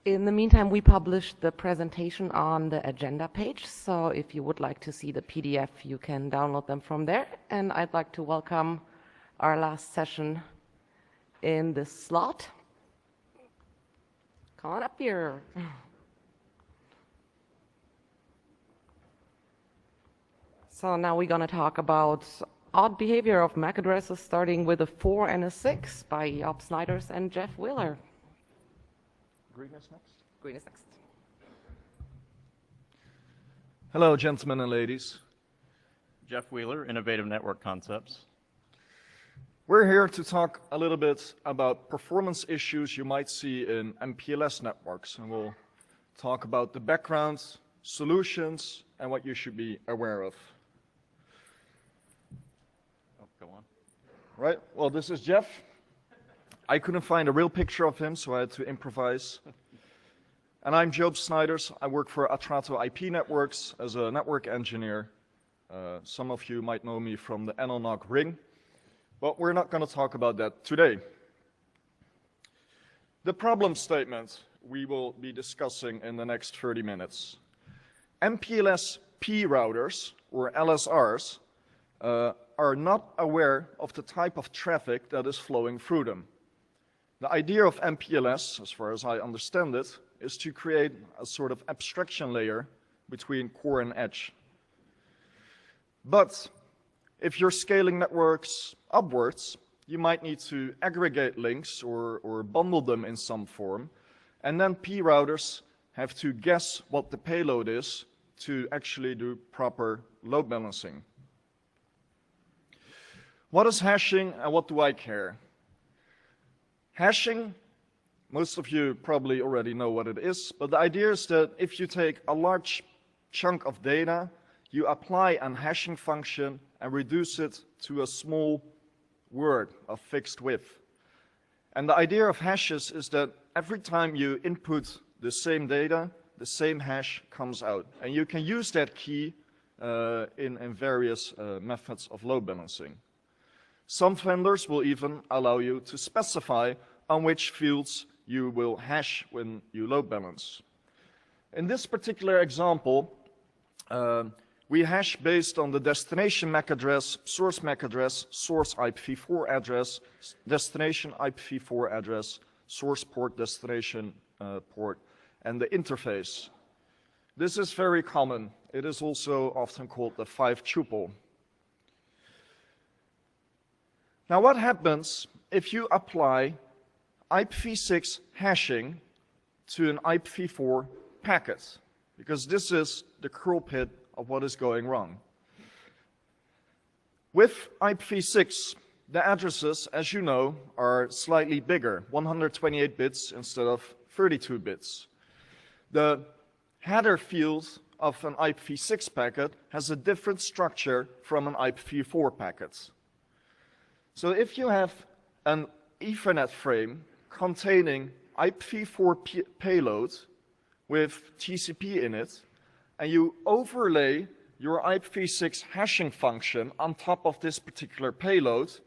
In the meantime, we published the presentation on the agenda page, so if you would like to see the PDF, you can download them from there. And I'd like to welcome our last session in this slot. Come on up here. So now we're going to talk about odd behavior of MAC addresses, starting with a 4 and a 6 by Job Snyders and Jeff Wheeler. Green is next. Green is next. Hello, gentlemen and ladies. Jeff Wheeler, Innovative Network Concepts. We're here to talk a little bit about performance issues you might see in MPLS networks, and we'll talk about the background, solutions, and what you should be aware of. Oh, go on. Right, well, this is Jeff. I couldn't find a real picture of him, so I had to improvise. And I'm Job Snyders. I work for Atrato IP Networks as a network engineer. Some of you might know me from the NANOG ring, but we're not going to talk about that today. The problem statement we will be discussing in the next 30 minutes. MPLS P routers, or LSRs, are not aware of the type of traffic that is flowing through them. The idea of MPLS, as far as I understand it, is to create a sort of abstraction layer between core and edge. But if you're scaling networks upwards, you might need to aggregate links or bundle them in some form, and then P routers have to guess what the payload is to actually do proper load balancing. What is hashing and what do I care? Hashing, most of you probably already know what it is, but the idea is that if you take a large chunk of data, you apply a hashing function and reduce it to a small word of fixed width. And the idea of hashes is that every time you input the same data, the same hash comes out. And you can use that key in various methods of load balancing. Some vendors will even allow you to specify on which fields you will hash when you load balance. In this particular example, we hash based on the destination MAC address, source IPv4 address, destination IPv4 address, source port, destination port, and the interface. This is very common. It is also often called the 5-tuple. Now, what happens if you apply IPv6 hashing to an IPv4 packet? Because this is the curl pit of what is going wrong. With IPv6, the addresses, as you know, are slightly bigger, 128 bits instead of 32 bits. The header field of an IPv6 packet has a different structure from an IPv4 packet. So if you have an Ethernet frame containing IPv4 payload with TCP in it, and you overlay your IPv6 hashing function on top of this particular payload,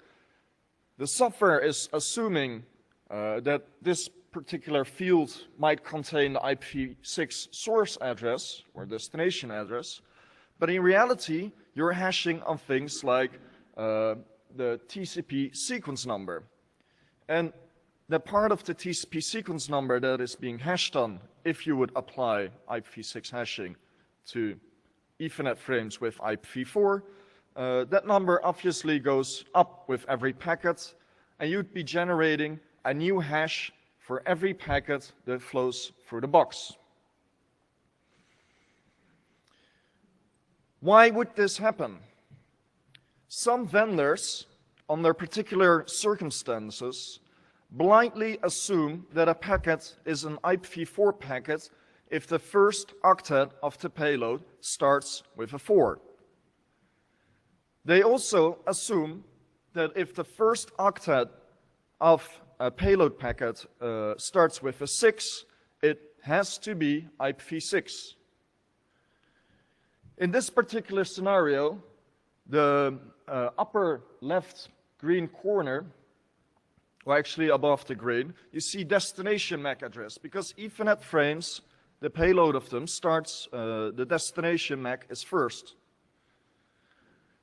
the software is assuming that this particular field might contain the IPv6 source address or destination address, but in reality, you're hashing on things like the TCP sequence number. And the part of the TCP sequence number that is being hashed on, if you would apply IPv6 hashing to Ethernet frames with IPv4, that number obviously goes up with every packet, and you'd be generating a new hash for every packet that flows through the box. Why would this happen? Some vendors, under particular circumstances, blindly assume that a packet is an IPv4 packet if the first octet of the payload starts with a 4. They also assume that if the first octet of a payload packet starts with a 6, it has to be IPv6. In this particular scenario, the upper left green corner or actually above the grid, you see destination MAC address, because Ethernet frames, the payload of them starts, the destination MAC is first.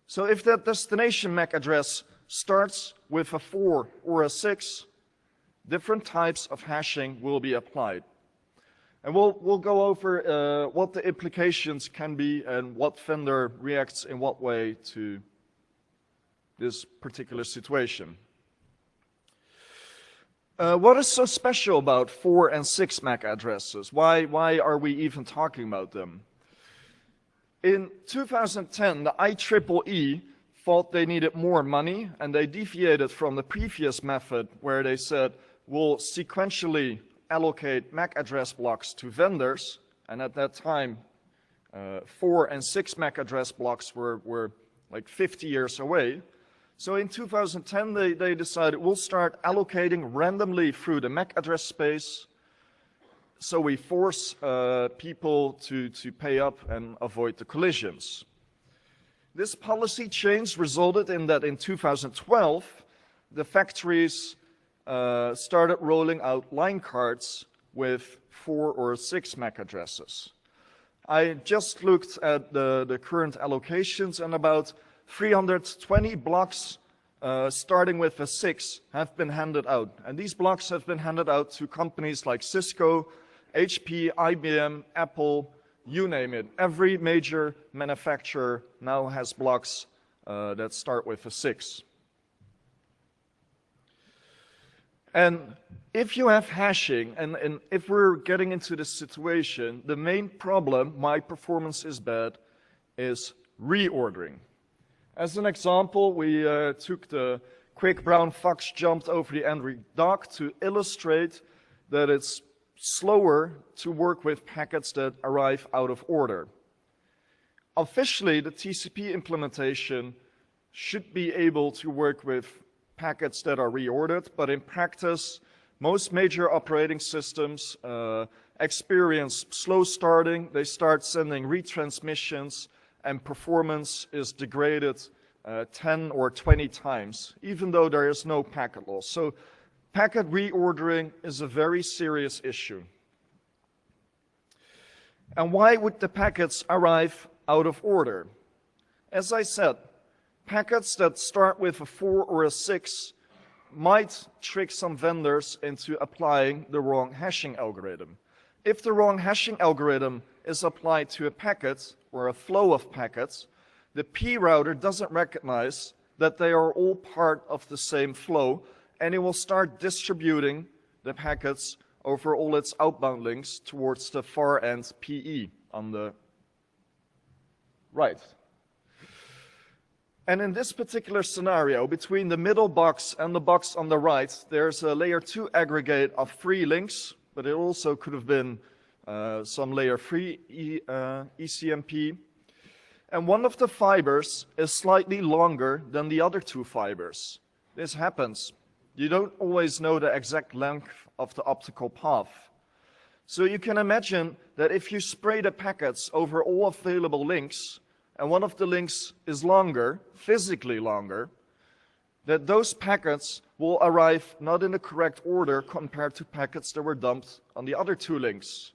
So if that destination MAC address starts with a 4 or a 6, different types of hashing will be applied. And we'll go over what the implications can be and what vendor reacts in what way to this particular situation. What is so special about 4 and 6 MAC addresses? Why are we even talking about them? In 2010, the IEEE thought they needed more money, and they deviated from the previous method where they said, we'll sequentially allocate MAC address blocks to vendors, and at that time, 4 and 6 MAC address blocks were like 50 years away. So in 2010, they decided we'll start allocating randomly through the MAC address space, so we force people to pay up and avoid the collisions. This policy change resulted in that in 2012, the factories started rolling out line cards with 4 or 6 MAC addresses. I just looked at the current allocations, and about 320 blocks starting with a 6 have been handed out. And these blocks have been handed out to companies like Cisco, HP, IBM, Apple, you name it. Every major manufacturer now has blocks that start with a 6. And if you have hashing, and if we're getting into this situation, the main problem, my performance is bad, is reordering. As an example, we took the quick brown fox jumped over the Android dock to illustrate that it's slower to work with packets that arrive out of order. Officially, the TCP implementation should be able to work with packets that are reordered, but in practice, most major operating systems experience slow starting. They start sending retransmissions, and performance is degraded 10 or 20 times, even though there is no packet loss. So packet reordering is a very serious issue. And why would the packets arrive out of order? As I said, packets that start with a 4 or a 6 might trick some vendors into applying the wrong hashing algorithm. If the wrong hashing algorithm is applied to a packet or a flow of packets, the P router doesn't recognize that they are all part of the same flow, and it will start distributing the packets over all its outbound links towards the far end PE on the right. And in this particular scenario, between the middle box and the box on the right, there's a layer 2 aggregate of 3 links, but it also could have been some layer 3 ECMP. And one of the fibers is slightly longer than the other 2 fibers. This happens. You don't always know the exact length of the optical path. So you can imagine that if you spray the packets over all available links, and one of the links is longer, physically longer, that those packets will arrive not in the correct order compared to packets that were dumped on the other 2 links.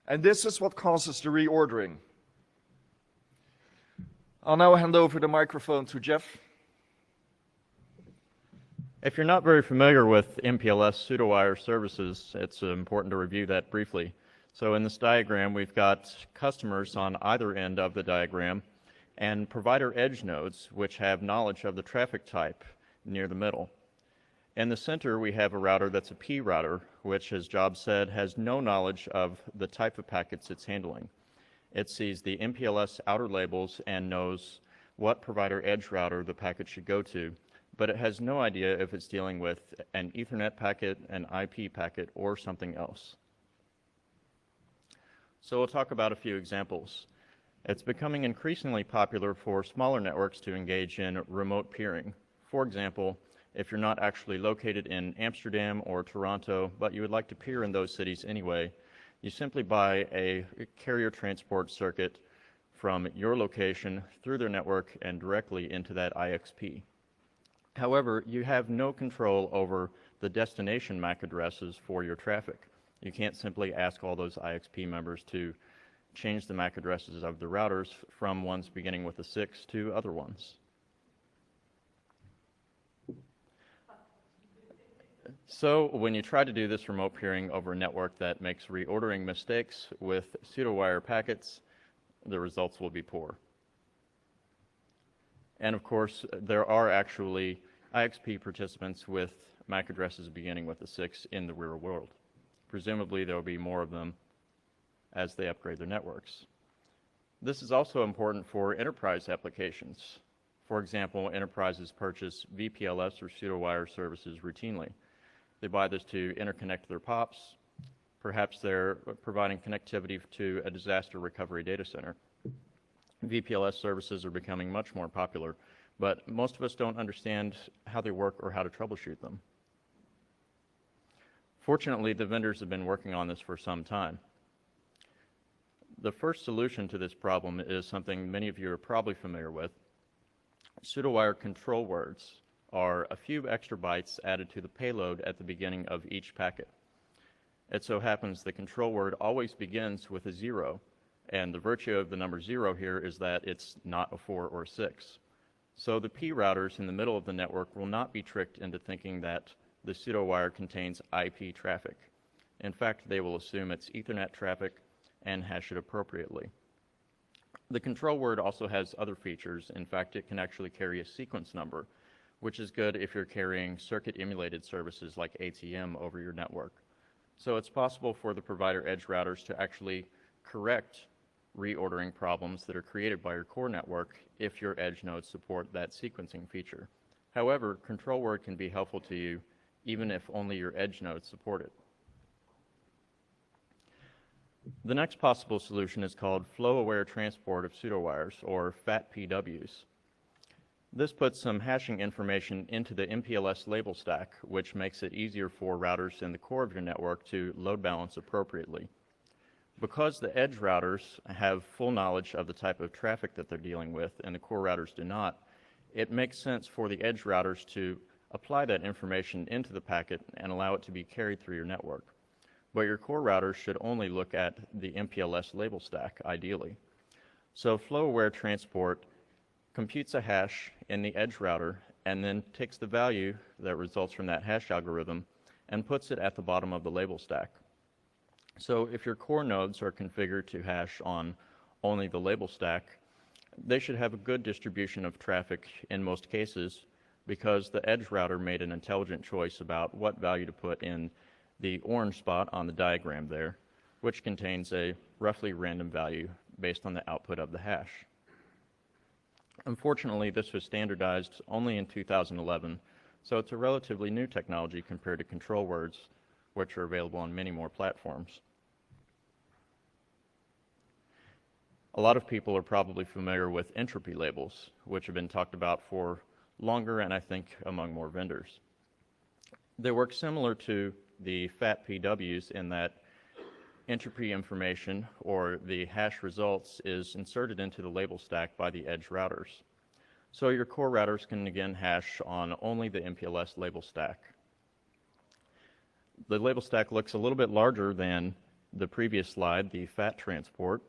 And this is what causes the reordering. I'll now hand over the microphone to Jeff. If you're not very familiar with MPLS pseudowire services, it's important to review that briefly. So in this diagram, we've got customers on either end of the diagram and provider edge nodes, which have knowledge of the traffic type near the middle. In the center, we have a router that's a P router, which, as Job said, has no knowledge of the type of packets it's handling. It sees the MPLS outer labels and knows what provider edge router the packet should go to, but it has no idea if it's dealing with an Ethernet packet, an IP packet, or something else. So we'll talk about a few examples. It's becoming increasingly popular for smaller networks to engage in remote peering. For example, if you're not actually located in Amsterdam or Toronto, but you would like to peer in those cities anyway, you simply buy a carrier transport circuit from your location through their network and directly into that IXP. However, you have no control over the destination MAC addresses for your traffic. You can't simply ask all those IXP members to change the MAC addresses of the routers from ones beginning with a 6 to other ones. So when you try to do this remote peering over a network that makes reordering mistakes with pseudowire packets, the results will be poor. And of course, there are actually IXP participants with MAC addresses beginning with a 6 in the real world. Presumably, there will be more of them as they upgrade their networks. This is also important for enterprise applications. For example, enterprises purchase VPLS or pseudowire services routinely. They buy this to interconnect their POPs. Perhaps they're providing connectivity to a disaster recovery data center. VPLS services are becoming much more popular, but most of us don't understand how they work or how to troubleshoot them. Fortunately, the vendors have been working on this for some time. The first solution to this problem is something many of you are probably familiar with. Pseudowire control words are a few extra bytes added to the payload at the beginning of each packet. It so happens the control word always begins with a 0, and the virtue of the number 0 here is that it's not a 4 or a 6. So the P routers in the middle of the network will not be tricked into thinking that the pseudowire contains IP traffic. In fact, they will assume it's Ethernet traffic and hash it appropriately. The control word also has other features. In fact, it can actually carry a sequence number, which is good if you're carrying circuit emulated services like ATM over your network. So it's possible for the provider edge routers to actually correct reordering problems that are created by your core network if your edge nodes support that sequencing feature. However, control word can be helpful to you even if only your edge nodes support it. The next possible solution is called flow-aware transport of pseudowires, or FAT-PWs. This puts some hashing information into the MPLS label stack, which makes it easier for routers in the core of your network to load balance appropriately. Because the edge routers have full knowledge of the type of traffic that they're dealing with and the core routers do not, it makes sense for the edge routers to apply that information into the packet and allow it to be carried through your network. But your core routers should only look at the MPLS label stack, ideally. So flow-aware transport computes a hash in the edge router and then takes the value that results from that hash algorithm and puts it at the bottom of the label stack. So if your core nodes are configured to hash on only the label stack, they should have a good distribution of traffic in most cases because the edge router made an intelligent choice about what value to put in the orange spot on the diagram there, which contains a roughly random value based on the output of the hash. Unfortunately, this was standardized only in 2011, so it's a relatively new technology compared to control words, which are available on many more platforms. A lot of people are probably familiar with entropy labels, which have been talked about for longer and I think among more vendors. They work similar to the FAT-PWs in that entropy information, or the hash results, is inserted into the label stack by the edge routers. So your core routers can again hash on only the MPLS label stack. The label stack looks a little bit larger than the previous slide, the FAT transport,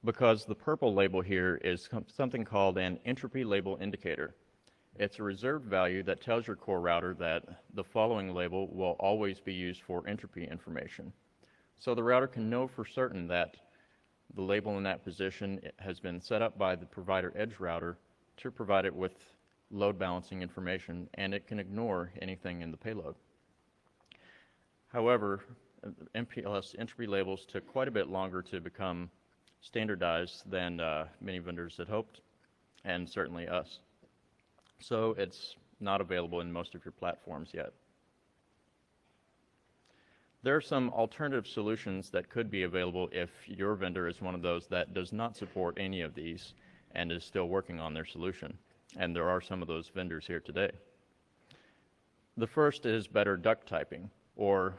because the purple label here is something called an entropy label indicator. It's a reserved value that tells your core router that the following label will always be used for entropy information. So the router can know for certain that the label in that position has been set up by the provider edge router to provide it with load balancing information, and it can ignore anything in the payload. However, MPLS entropy labels took quite a bit longer to become standardized than many vendors had hoped, and certainly us. So it's not available in most of your platforms yet. There are some alternative solutions that could be available if your vendor is one of those that does not support any of these and is still working on their solution. And there are some of those vendors here today. The first is better duck typing, or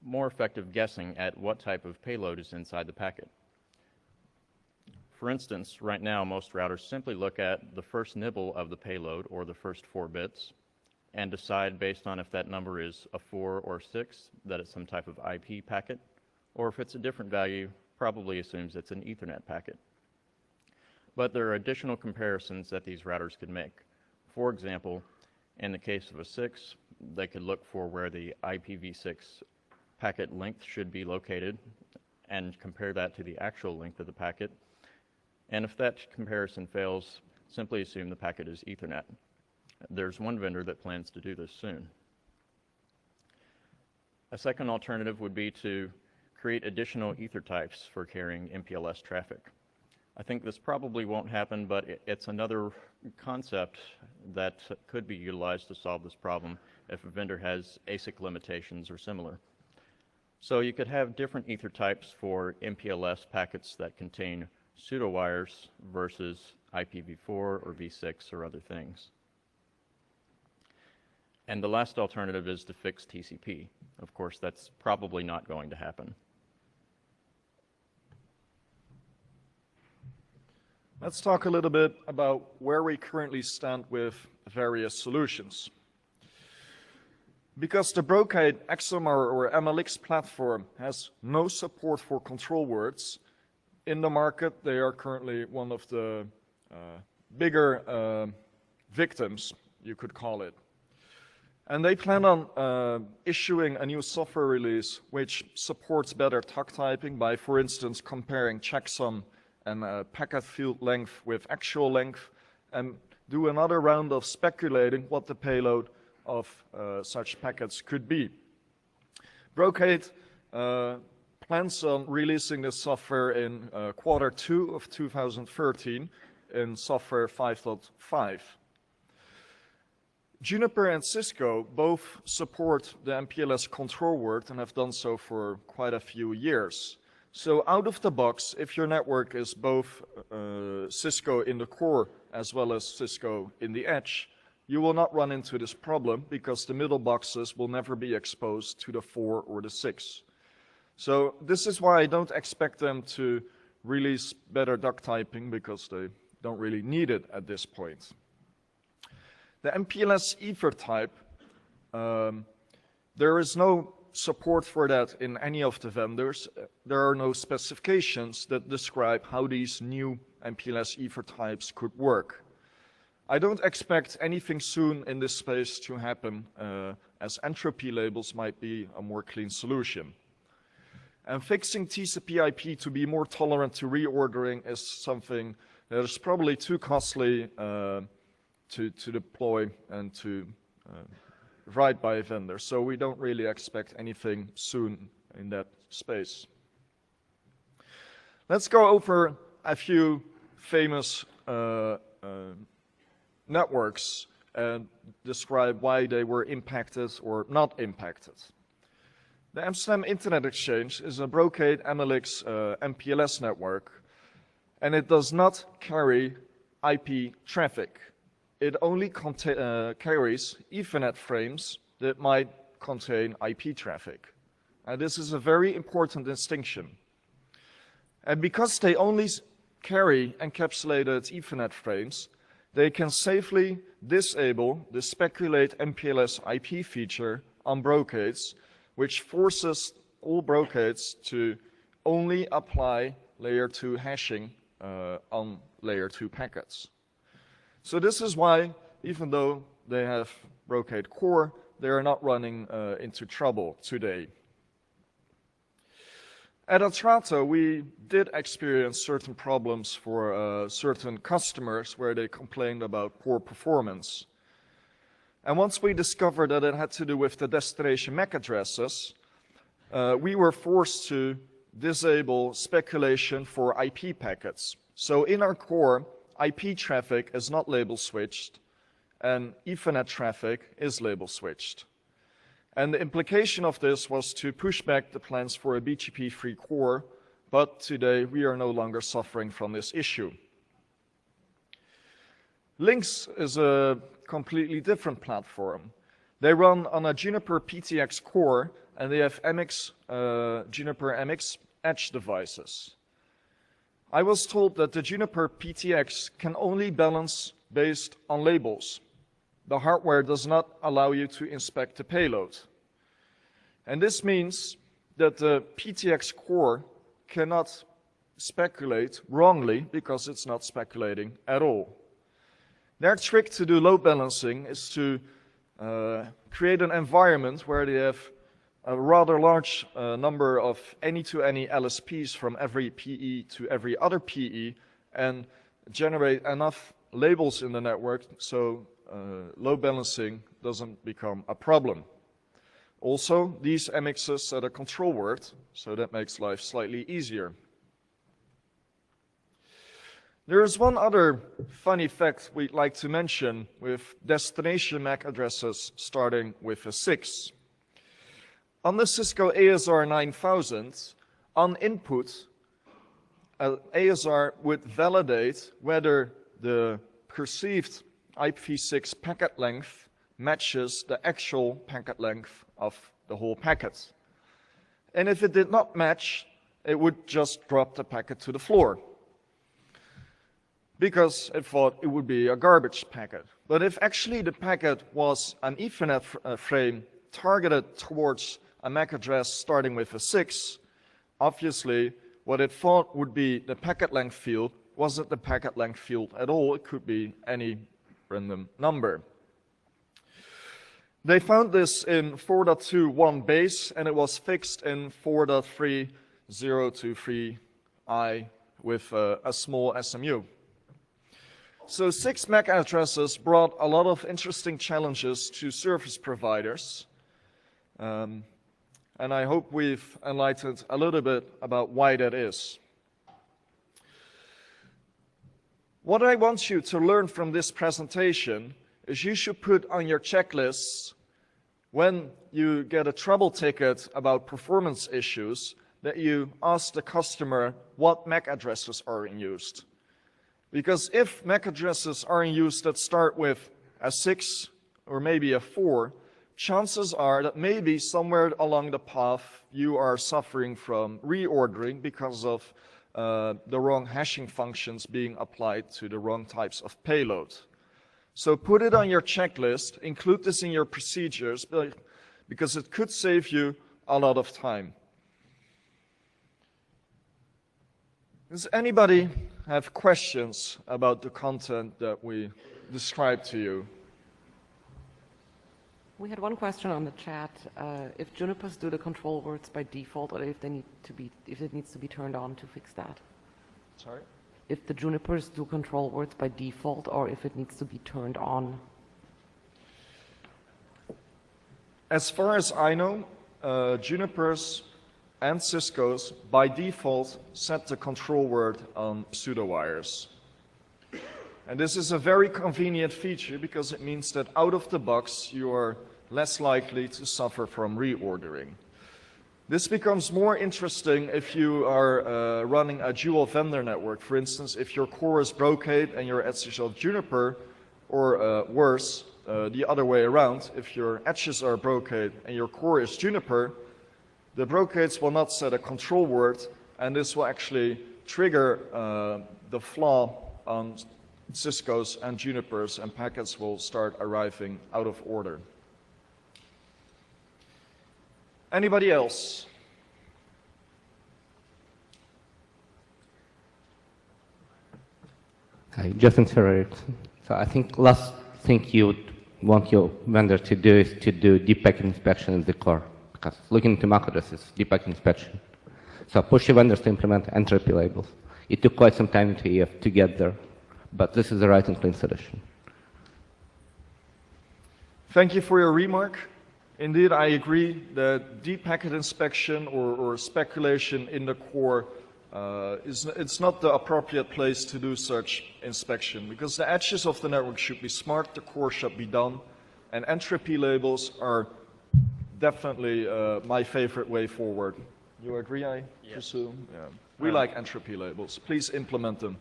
more effective guessing at what type of payload is inside the packet. For instance, right now, most routers simply look at the first nibble of the payload, or the first 4 bits, and decide based on if that number is a 4 or 6 that it's some type of IP packet, or if it's a different value, probably assumes it's an Ethernet packet. But there are additional comparisons that these routers could make. For example, in the case of a 6, they could look for where the IPv6 packet length should be located and compare that to the actual length of the packet. And if that comparison fails, simply assume the packet is Ethernet. There's one vendor that plans to do this soon. A second alternative would be to create additional ether types for carrying MPLS traffic. I think this probably won't happen, but it's another concept that could be utilized to solve this problem if a vendor has ASIC limitations or similar. So you could have different ether types for MPLS packets that contain pseudowires versus IPv4 or v6 or other things. And the last alternative is to fix TCP. Of course, that's probably not going to happen. Let's talk a little bit about where we currently stand with various solutions. Because the Brocade XMR or MLX platform has no support for control words, in the market they are currently one of the bigger victims, you could call it. And they plan on issuing a new software release which supports better tag typing by, for instance, comparing checksum and packet field length with actual length, and do another round of speculating what the payload of such packets could be. Brocade plans on releasing this software in Q2 of 2013 in software 5.5. Juniper and Cisco both support the MPLS control word and have done so for quite a few years. So out of the box, if your network is both Cisco in the core as well as Cisco in the edge, you will not run into this problem because the middle boxes will never be exposed to the 4 or the 6. So this is why I don't expect them to release better duck typing, because they don't really need it at this point. The MPLS ether type, there is no support for that in any of the vendors. There are no specifications that describe how these new MPLS ether types could work. I don't expect anything soon in this space to happen, as entropy labels might be a more clean solution. And fixing TCP/IP to be more tolerant to reordering is something that is probably too costly to deploy and to write by a vendor. So we don't really expect anything soon in that space. Let's go over a few famous networks and describe why they were impacted or not impacted. The Amsterdam Internet Exchange is a Brocade MLX MPLS network, and it does not carry IP traffic. It only carries Ethernet frames that might contain IP traffic. And this is a very important distinction. And because they only carry encapsulated Ethernet frames, they can safely disable the speculate MPLS IP feature on Brocades, which forces all Brocades to only apply layer 2 hashing on layer 2 packets. So this is why, even though they have Brocade core, they are not running into trouble today. At Atrato, we did experience certain problems for certain customers where they complained about poor performance. And once we discovered that it had to do with the destination MAC addresses, we were forced to disable speculation for IP packets. So in our core, IP traffic is not label switched, and Ethernet traffic is label switched. And the implication of this was to push back the plans for a BGP-free core, but today we are no longer suffering from this issue. Lynx is a completely different platform. They run on a Juniper PTX core, and they have Juniper MX edge devices. I was told that the Juniper PTX can only balance based on labels. the hardware does not allow you to inspect the payload. And this means that the PTX core cannot speculate wrongly because it's not speculating at all. Their trick to do load balancing is to create an environment where they have a rather large number of any-to-any LSPs from every PE to every other PE and generate enough labels in the network so load balancing doesn't become a problem. Also, these MXs set a control word, so that makes life slightly easier. There is one other funny fact we'd like to mention with destination MAC addresses starting with a 6. On the Cisco ASR 9000, on input, ASR would validate whether the perceived IPv6 packet length matches the actual packet length of the whole packet. And if it did not match, it would just drop the packet to the floor, because it thought it would be a garbage packet. But if actually the packet was an Ethernet frame targeted towards a MAC address starting with a 6, obviously what it thought would be the packet length field wasn't the packet length field at all. It could be any random number. They found this in 4.2.1 base, and it was fixed in 4.3.023i with a small SMU. So 6 MAC addresses brought a lot of interesting challenges to service providers. And I hope we've enlightened a little bit about why that is. What I want you to learn from this presentation is you should put on your checklists when you get a trouble ticket about performance issues that you ask the customer what MAC addresses are in use. Because if MAC addresses are in use that start with a 6 or maybe a 4, chances are that maybe somewhere along the path you are suffering from reordering because of the wrong hashing functions being applied to the wrong types of payload. So put it on your checklist, include this in your procedures, because it could save you a lot of time. Does anybody have questions about the content that we described to you? We had one question on the chat. If Junipers do the control words by default, or if they need to be, if it needs to be turned on to fix that. Sorry? If the Junipers do control words by default, or if it needs to be turned on. As far as I know, Junipers and Cisco's by default set the control word on pseudo wires. And this is a very convenient feature because it means that out of the box you are less likely to suffer from reordering. This becomes more interesting if you are running a dual vendor network. For instance, if your core is Brocade and your edges are Juniper, or worse, the other way around, if your edges are Brocade and your core is Juniper, the Brocades will not set a control word, and this will actually trigger the flaw on Cisco's and Junipers, and packets will start arriving out of order. Anybody else? Hi, Justin Ferrer. So I think last thing you would want your vendor to do is to do deep packet inspection in the core, because looking into MAC addresses, deep packet inspection. So push your vendors to implement entropy labels. It took quite some time to get there, but this is the right and clean solution. Thank you for your remark. Indeed, I agree that deep packet inspection or speculation in the core it's not the appropriate place to do such inspection, because the edges of the network should be smart, the core should be done, and entropy labels are definitely my favorite way forward. You agree, I presume? Yeah. We like entropy labels. Please implement them.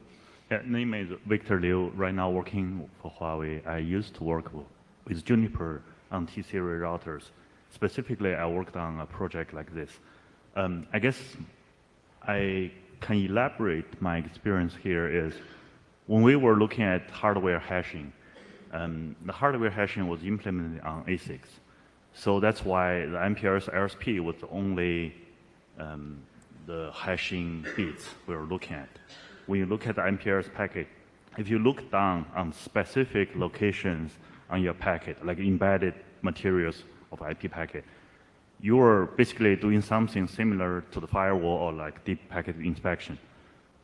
Yeah, name is Victor Liu. Right now working for Huawei. I used to work with Juniper on T-series routers. Specifically, I worked on a project like this. I guess I can elaborate my experience here is when we were looking at hardware hashing, The hardware hashing was implemented on ASICs. So that's why the MPLS LSP was only the hashing bits we were looking at. When you look at the MPLS packet, if you look down on specific locations on your packet, like embedded materials of IP packet, you are basically doing something similar to the firewall or like deep packet inspection.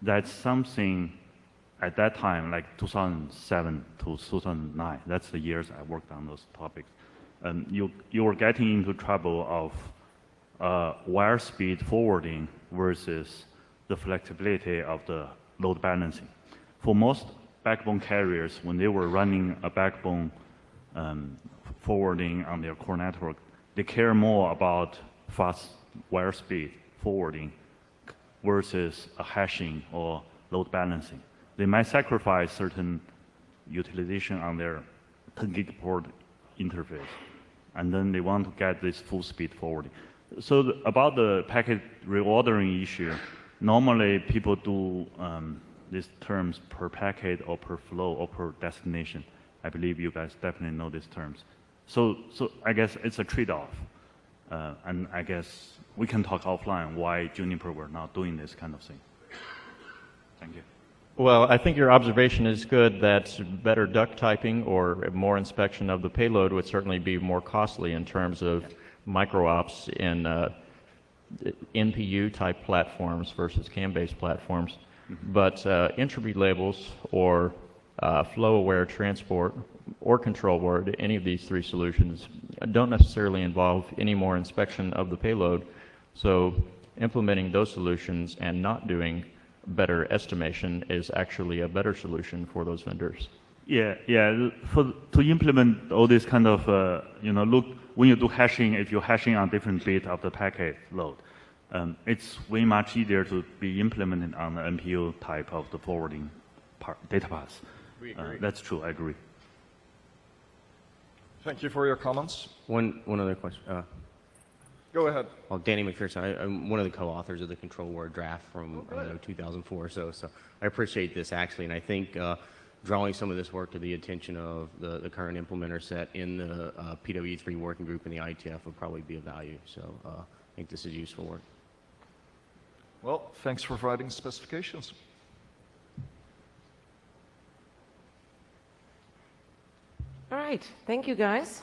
That's something at that time, like 2007 to 2009, that's the years I worked on those topics. You were getting into trouble of wire speed forwarding versus the flexibility of the load balancing. For most backbone carriers, when they were running a backbone forwarding on their core network, they care more about fast wire speed forwarding versus a hashing or load balancing. They might sacrifice certain utilization on their 10 gig port interface, and then they want to get this full speed forwarding. So about the packet reordering issue, normally people do these terms per packet or per flow or per destination. I believe you guys definitely know these terms. So I guess it's a trade-off. And I guess we can talk offline why Juniper were not doing this kind of thing. Thank you. Well, I think your observation is good that better duct typing or more inspection of the payload would certainly be more costly in terms of micro-ops in NPU-type platforms versus CAN-based platforms. But entropy labels or flow-aware transport or control-aware, any of these three solutions, don't necessarily involve any more inspection of the payload. So implementing those solutions and not doing better estimation is actually a better solution for those vendors. Yeah. To implement all this kind of, look, when you do hashing, if you're hashing on different bit of the packet load, it's way much easier to be implemented on the MPU type of the forwarding data path. We agree. That's true, I agree. Thank you for your comments. One other question. Go ahead. Well, Danny McPherson, I'm one of the co-authors of the control word draft from 2004. So I appreciate this actually, and I think drawing some of this work to the attention of the current implementer set in the PWE3 working group in the ITF would probably be of value. So I think this is useful work. Well, thanks for providing specifications. All right, thank you guys.